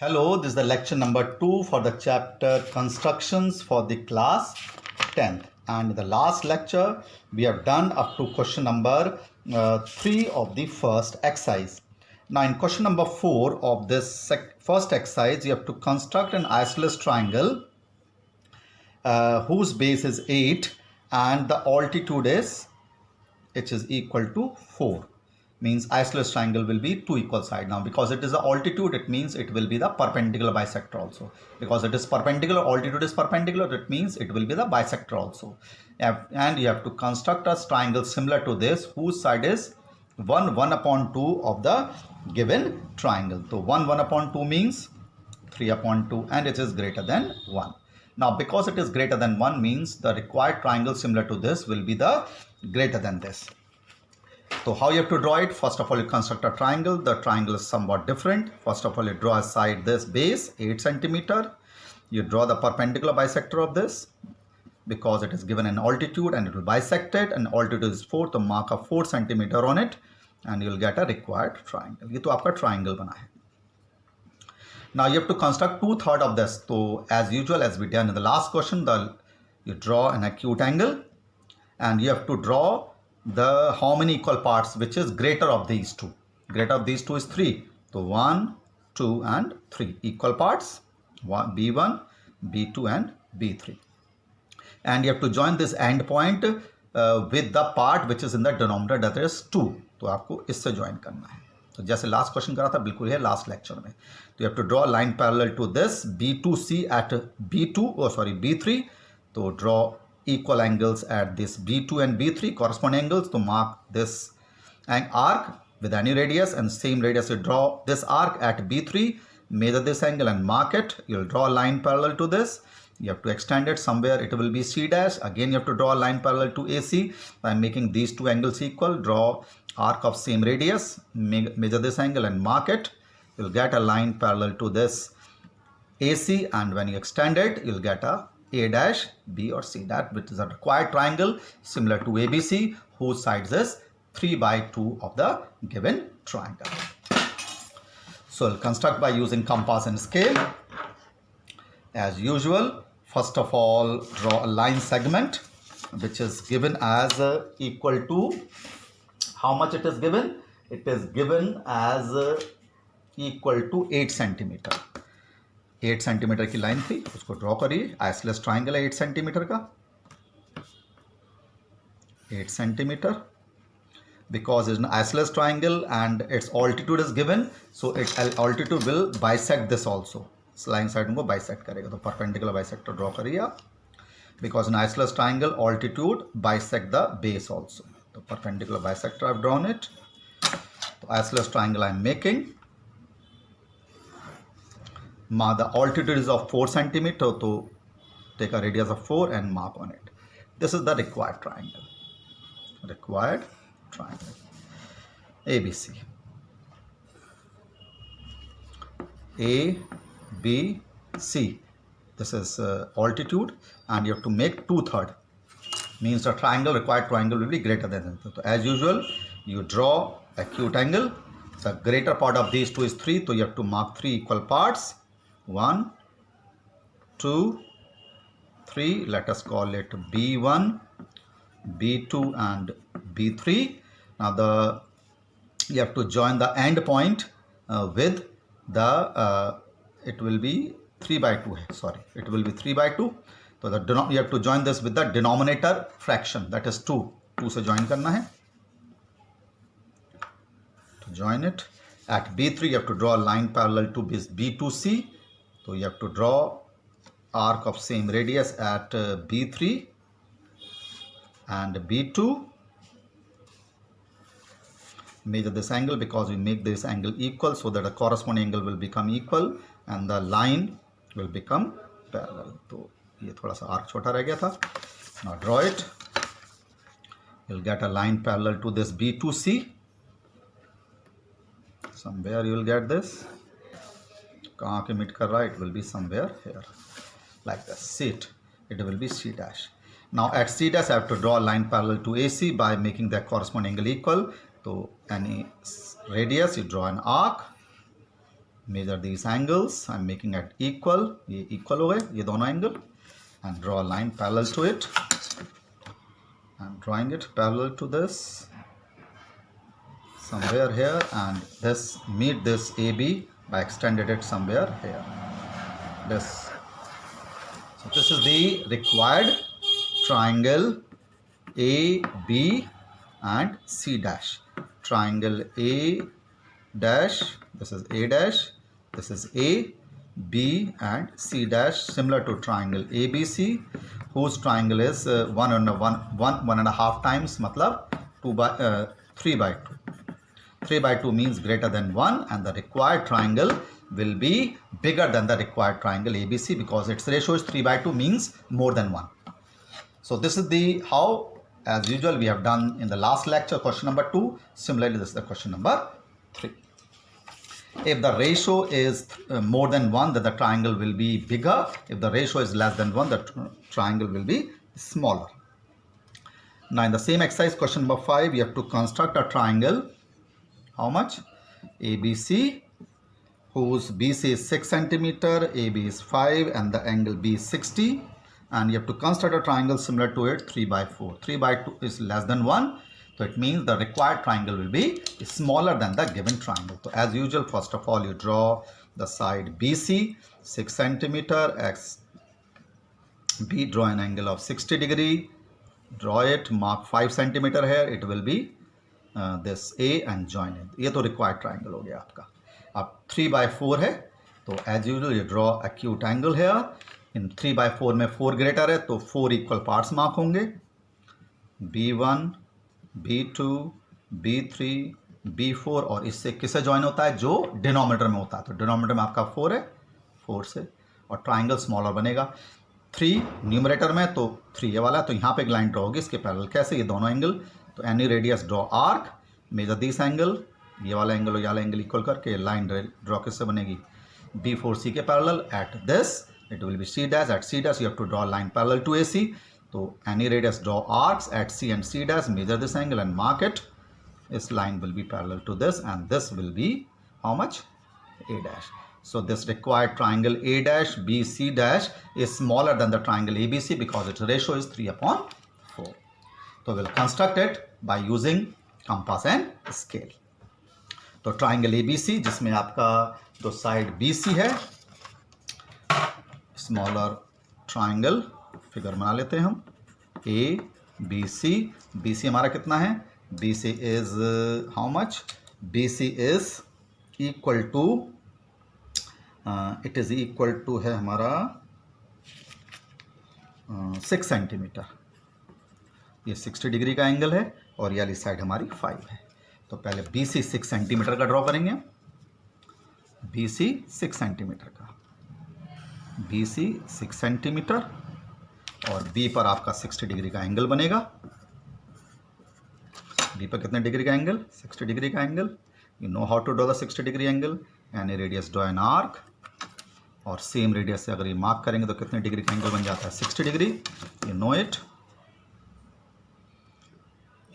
Hello, this is the lecture number 2 for the chapter Constructions for the class 10th. And in the last lecture, we have done up to question number 3 of the first exercise. Now, in question number 4 of this first exercise, you have to construct an isosceles triangle whose base is 8 and the altitude is h is equal to 4. Means isosceles triangle will be two equal sides. Now because it is the altitude, it means it will be the perpendicular bisector also. Because it is perpendicular, altitude is perpendicular, it means it will be the bisector also. And you have to construct a triangle similar to this whose side is 1 upon 2 of the given triangle. So 1 upon 2 means 3 upon 2 and it is greater than 1. Now because it is greater than 1 means the required triangle similar to this will be the greater than this. So how you have to draw it? First of all, you construct a triangle. The triangle is somewhat different. First of all, you draw a side this base 8 centimeter. You draw the perpendicular bisector of this because it is given an altitude and it will bisect it, and altitude is 4, so mark a 4 centimeter on it and you will get a required triangle. ये तो आपका triangle बना है. Now you have to construct 2/3 of this. So as usual, as we done in the last question, you draw an acute angle and you have to draw the how many equal parts which is greater of these two. Greater of these two is 3. So 1, 2 and 3 equal parts, B1, B2 and B3. And you have to join this end point with the part which is in the denominator, that is 2. तो आपको इससे join करना है. तो जैसे last question करा था बिल्कुल है last lecture में. तो you have to draw a line parallel to this B2C at B3. तो draw equal angles at this B2 and B3 corresponding angles to mark this arc with any radius, and same radius you draw this arc at B3, measure this angle and mark it. You'll draw a line parallel to this. You have to extend it somewhere, it will be C dash. Again you have to draw a line parallel to AC by making these two angles equal. Draw arc of same radius, measure this angle and mark it. You'll get a line parallel to this AC, and when you extend it you'll get a dash, B or C dash, which is a required triangle similar to ABC whose sides is 3/2 of the given triangle. So we'll construct by using compass and scale. As usual, first of all draw a line segment which is given as equal to, how much it is given? It is given as equal to 8 centimeter. 8 centimetre की line थी, उसको draw करिए. Isosceles triangle है 8 centimetre का. 8 centimetre because it's an isosceles triangle and its altitude is given, so its altitude will bisect this also. इस line side को bisect करेगा, तो perpendicular bisector ड्रॉ करिए आप. Because in isosceles triangle altitude bisect the base also. तो perpendicular bisector I've drawn it. तो isosceles triangle I'm making. The altitude is of 4 centimeter, so take a radius of 4 and mark on it. This is the required triangle. Required triangle. ABC. A, B, C. This is altitude, and you have to make 2/3. Means the triangle, required triangle will be greater than this. So as usual, you draw acute angle. The greater part of these two is 3, so you have to mark 3 equal parts. 1, 2, 3. Let us call it B1, B2 and B3. Now you have to join the end point with the it will be 3/2. Sorry, it will be 3/2. So you have to join this with the denominator fraction, that is 2. 2 से join करना है. To join it at B3, you have to draw a line parallel to this B2C. So you have to draw arc of same radius at B3 and B2. Measure this angle because we make this angle equal so that the corresponding angle will become equal and the line will become parallel. तो ये थोड़ा सा arc छोटा रह गया था. Now draw it. You'll get a line parallel to this B2C. Somewhere you will get this. कहाँ के मीट कर रहा है? It will be somewhere here, like this. See it. It will be C dash. Now at C dash I have to draw a line parallel to AC by making their corresponding angle equal. So any radius you draw an arc, measure these angles. I'm making it equal. ये equal हो गए ये दोनों angle, and draw a line parallel to it. I'm drawing it parallel to this somewhere here, and this meet this AB by extended it somewhere here. This. So this is the required triangle A, B and C dash. Triangle A dash, this is A dash, this is A, B and C dash, similar to triangle ABC, whose triangle is 1.5 times, matlab 3 by 2. 3 by 2 means greater than 1, and the required triangle will be bigger than the required triangle ABC because its ratio is 3 by 2 means more than 1. So this is the how, as usual, we have done in the last lecture, question number 2. Similarly, this is the question number 3. If the ratio is more than 1, then the triangle will be bigger. If the ratio is less than 1, the triangle will be smaller. Now in the same exercise, question number 5, we have to construct a triangle. How much? ABC, whose BC is 6 centimeter, AB is 5 and the angle B is 60. And you have to construct a triangle similar to it, 3 by 4. 3 by 2 is less than 1. So it means the required triangle will be smaller than the given triangle. So as usual, first of all, you draw the side BC, 6 centimeter, X B, draw an angle of 60 degree. Draw it, mark 5 centimeter here. It will be this A and join it. ये तो required triangle हो गया आपका. अब 3 by 4 है, तो as usual, you draw acute angle here. In 3 by 4 में 4 greater है तो 4 इक्वल पार्ट्स मार्क होंगे, B1, B2, B3, B4, और इससे किससे ज्वाइन होता है? जो डिनोमिनेटर में होता है. तो डिनोमिनेटर में आपका 4 है, 4 से, और ट्राइंगल स्मॉलर बनेगा. 3 न्यूमरेटर में तो 3 ये वाला है, तो यहाँ पे एक लाइन ड्रॉ होगी इसके पैरेलल. कैसे? ये दोनों एंगल. तो any radius draw arc, major this angle, ये वाला एंगल और ये वाला एंगल इक्वल करके लाइन ड्रॉ किससे बनेगी? B4C के parallel. At this it will be C dash. At C dash you have to draw a line parallel to AC. So any radius draw arcs at C and C dash, measure this angle and mark it. This line will be parallel to this, and this will be how much? A dash. So this required triangle A dash BC dash is smaller than the triangle ABC because its ratio is 3/4. So we'll construct it by using compass and scale. तो triangle ABC जिसमें आपका जो side BC है, smaller triangle figure बना लेते हैं हम. A B C. B C हमारा कितना है? B C is how much? B C is equal to, it is equal to है हमारा 6 सेंटीमीटर. ये 60 डिग्री का एंगल है और ये वाली साइड हमारी 5 है. तो पहले बी सी 6 सेंटीमीटर का ड्रॉ करेंगे. बी सी 6 सेंटीमीटर का, BC 6 सेंटीमीटर, और B पर आपका 60 डिग्री का एंगल बनेगा. B पर कितने डिग्री का एंगल? 60 डिग्री का angle. You know how to draw the 60 degree angle. Any radius draw an arc, और सेम रेडियस से अगर ये मार्क करेंगे तो कितने डिग्री का एंगल बन जाता है? 60 डिग्री. You know it.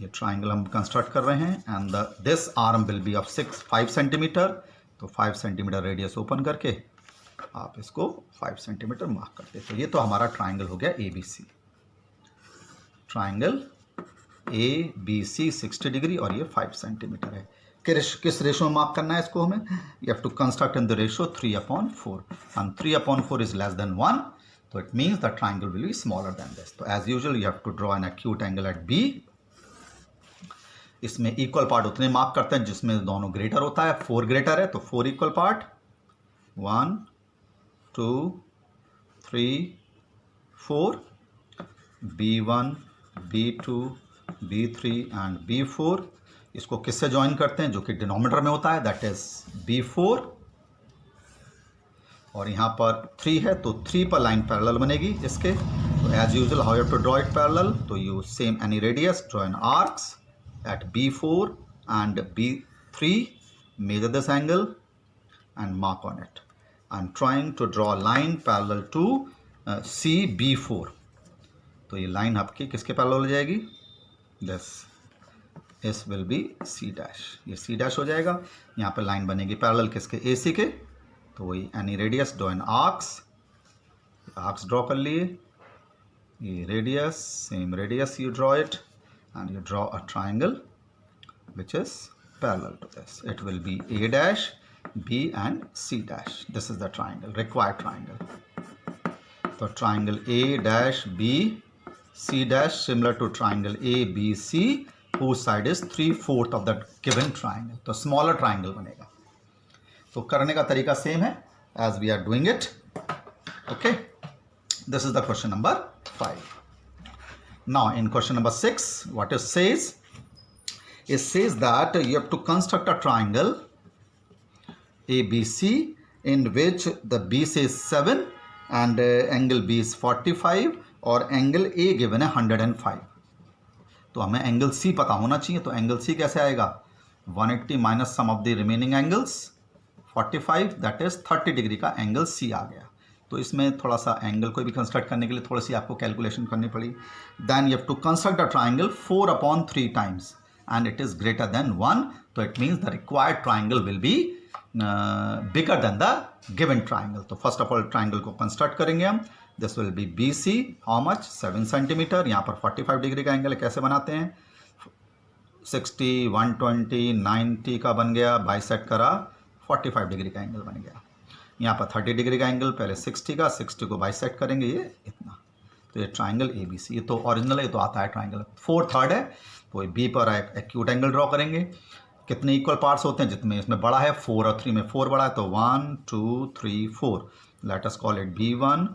ये ट्राइंगल हम कंस्ट्रक्ट कर रहे हैं, and this arm will be of 5 centimetre. तो 5 सेंटीमीटर रेडियस ओपन करके आप इसको 5 सेंटीमीटर मार्क करते. तो ये तो हमारा ट्राइंगल हो गया ABC. ट्राइंगल ABC 60 डिग्री और ये 5 सेंटीमीटर है. किस रेशो में मार्क करना है इसको हमें? You have to construct in the ratio 3/4, and 3/4 is less than 1. तो it means the triangle will be smaller than this. तो as usual you have to draw an acute angle at B. इसमें equal part उतने mark करते हैं जिसमें दोनों greater होता है. 4 ग्रेटर है तो 4 equal part. 1, 2, 3, 4, B1, B2, B3 and B4. इसको किससे ज्वाइन करते हैं? जो कि डिनोमिनेटर में होता है, दैट इज B4. और यहाँ पर 3 है तो 3 पर लाइन पैरेलल बनेगी इसके. तो as usual how you have to draw it parallel. तो you same any radius draw an arcs at B4 and B3, measure this angle and mark on it. I'm trying to draw a line parallel to CB4. तो ये line आपकी किसके parallel हो जाएगी? This will be C dash. ये C dash हो जाएगा. यहाँ पे लाइन बनेगी पैरेलल किसके? AC के. तो वही any radius draw an arcs draw कर लिए, ये radius, same radius you draw it and you draw a triangle which is parallel to this. It will be A dash, B and C dash. This is the triangle, required triangle. So triangle A dash B C dash similar to triangle A B C whose side is 3/4 of the given triangle. तो smaller triangle बनेगा. तो करने का तरीका same है as we are doing it. Okay. This is the question number 5. Now in question number 6, what it says? It says that you have to construct a triangle ABC in which the base is 7 and angle B is 45 और angle A given है 105. तो हमें angle C पता होना चाहिए. तो angle C कैसे आएगा? 180 minus sum of the remaining angles 45, that is 30 degree का एंगल C आ गया. तो इसमें थोड़ा सा एंगल को भी कंस्ट्रक्ट करने के लिए थोड़ी सी आपको कैलकुलेशन करनी पड़ी. Then you have to construct a triangle 4/3 times and it is greater than 1. तो it means the required triangle will be bigger than the given triangle. तो फर्स्ट ऑफ ऑल ट्राइंगल को कंस्ट्रक्ट करेंगे हम. This will be BC, how much? 7 centimetre. यहाँ पर 45 degree का angle कैसे बनाते हैं? 60, 120, 90 का बन गया, बाइसेक्ट करा, 45 डिग्री का एंगल बन गया. यहाँ पर 30 डिग्री का एंगल, पहले 60 को बाइसेक्ट करेंगे, ये इतना. तो ये ट्राइंगल ABC, ये तो ओरिजिनल है, ये तो आता है ट्राइंगल. 4/3 है, तो B पर एक एक्यूट एंगल ड्रॉ करेंगे. कितने इक्वल पार्ट्स होते हैं? जितने इसमें बड़ा है 4 और 3 में 4 बड़ा है, तो 1 2 3 4. Late us call it B1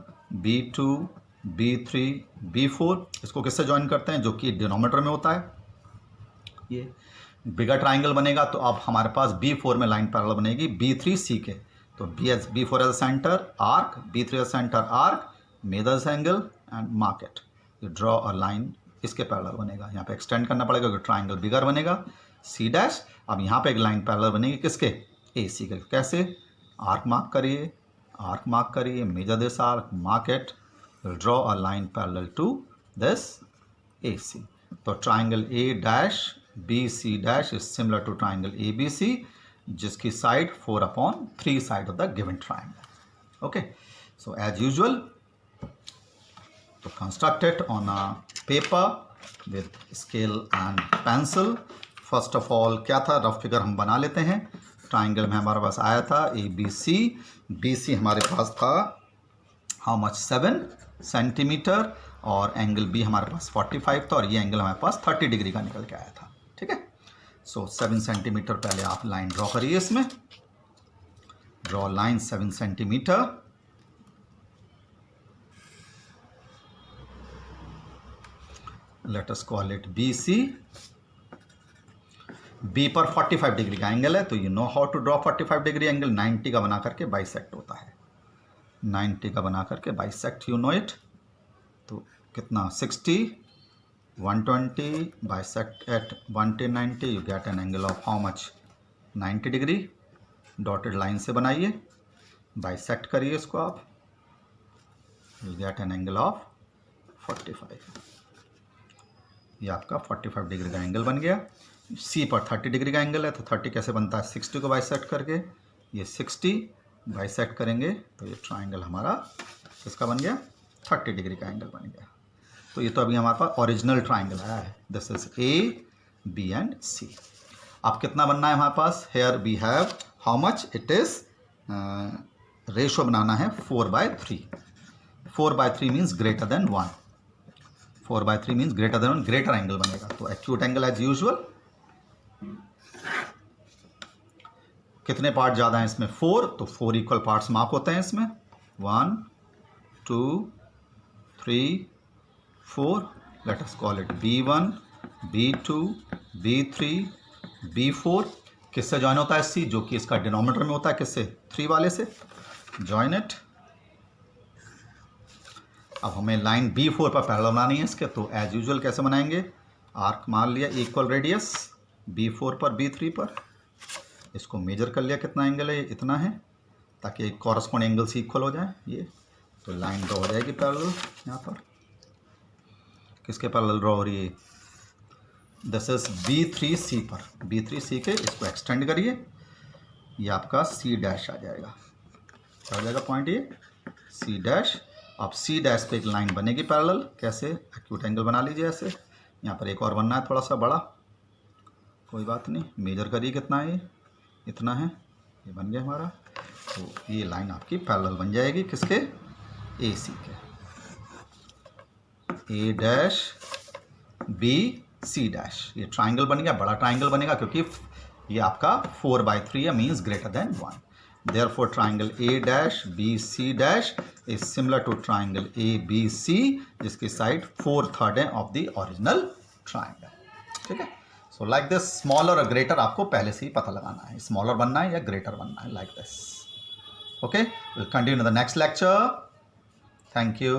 B2 B3 B4. इसको किससे ज्वाइन करते हैं? जो कि डिनोमिनेटर में होता है. ये बिगर ट्राइंगल बनेगा तो अब हमारे पास B4 में लाइन पैरेलल बनेगी B3C के. तो B4 as a center arc, B3 as a center arc, measure this angle and mark it. You draw a line, इसके पैरेलल बनेगा. यहाँ पे एक्सटेंड करना पड़ेगा क्योंकि ट्राइंगल बिगर बनेगा. C dash. अब यहाँ पे एक लाइन पैरेलल बनेगी किसके? AC के. कैसे? आर्क मार्क करिए, measure this arc, mark it, draw a line parallel to this AC. तो triangle A dash BC dash is similar to triangle ABC, जिसकी side 4/3 side of the given triangle. Okay, so as usual तो construct it on a paper with scale and pencil. First of all क्या था? Rough figure हम बना लेते हैं. Triangle में हमारे पास आया था ABC. BC हमारे पास था हाउ मच? 7 सेंटीमीटर और एंगल B हमारे पास 45 था और ये एंगल हमारे पास 30 डिग्री का निकल के आया था. ठीक है. सो 7 सेंटीमीटर पहले आप लाइन ड्रॉ करिए. इसमें draw line 7 centimetre. Let us call it BC. B पर 45 डिग्री का एंगल है, तो you know how to draw 45 degree angle. 90 का बना करके बाइसेक्ट होता है. 90 का बना करके बाइसेक्ट, यू नो इट. तो कितना? 60, 120 bisect at 190, you get an angle of how much? 90 degree. Dotted line से बनाइए, बाइसेक्ट करिए इसको आप, you get an angle of 45. ये आपका 45 डिग्री का एंगल बन गया. C पर 30 डिग्री का एंगल है, तो 30 कैसे बनता है? 60 को बाइसेक्ट करके, ये 60 बाइसेक्ट करेंगे तो ये ट्राइंगल हमारा किसका बन गया? 30 डिग्री का एंगल बन गया. तो ये तो अभी हमारे पास ओरिजिनल ट्राइंगल आया है. This is A, B and C. अब कितना बनना है हमारे पास? Here we have how much? It is ratio बनाना है 4/3. 4/3 means greater than 1. 4/3 means greater than 1, greater angle बनेगा. तो एक्यूट एंगल एज यूजुअल. कितने पार्ट ज़्यादा हैं इसमें? 4. तो 4 इक्वल पार्ट्स मार्क होते हैं इसमें. 1 2 3 4. Late us call it B1 B2 B3 B4. किससे ज्वाइन होता है C? जो कि इसका डिनोमिनेटर में होता है. किससे? 3 वाले से. Join it. अब हमें लाइन B4 पर पैरेलल बनानी है इसके. तो एज यूजुअल कैसे बनाएंगे? आर्क मान लिया, इक्वल रेडियस B4 पर B3 पर. इसको मेजर कर लिया, कितना एंगल है? ये इतना है, ताकि कॉरस्पॉन्डिंग एंगल से इक्वल हो जाए ये. तो लाइन ड्रॉ हो जाएगी पैरेलल. यहाँ पर किसके पैरेलल ड्रॉ हो रही है? दिस इज B3C पर. B3C के इसको एक्सटेंड करिए, ये आपका C डैश आ जाएगा. क्या हो जाएगा पॉइंट ये सी डैश। अब सी डैश पे एक लाइन बनेगी पैरेलल, कैसे, एक्यूट एंगल बना लीजिए ऐसे। यहाँ पर एक और बनना है थोड़ा सा बड़ा, कोई बात नहीं, मेजर करिए कितना है ये, इतना है, ये बन गया हमारा। तो ये लाइन आपकी पैरेलल बन जाएगी किसके, ए सी के, ए डैश बी सी डैश। ये ट्राइंगल बन गया, बड़ा ट्राइंगल बनेगा क्योंकि ये आपका 4/3 है, means greater than 1। Therefore, triangle A dash BC dash is similar to triangle ABC, जिसकी साइड 4/3 है of the original triangle। ठीक है, so like this, smaller और greater आपको पहले से ही पता लगाना है, smaller बनना है या greater बनना है, like this। Okay, we'll continue in the next lecture। Thank you।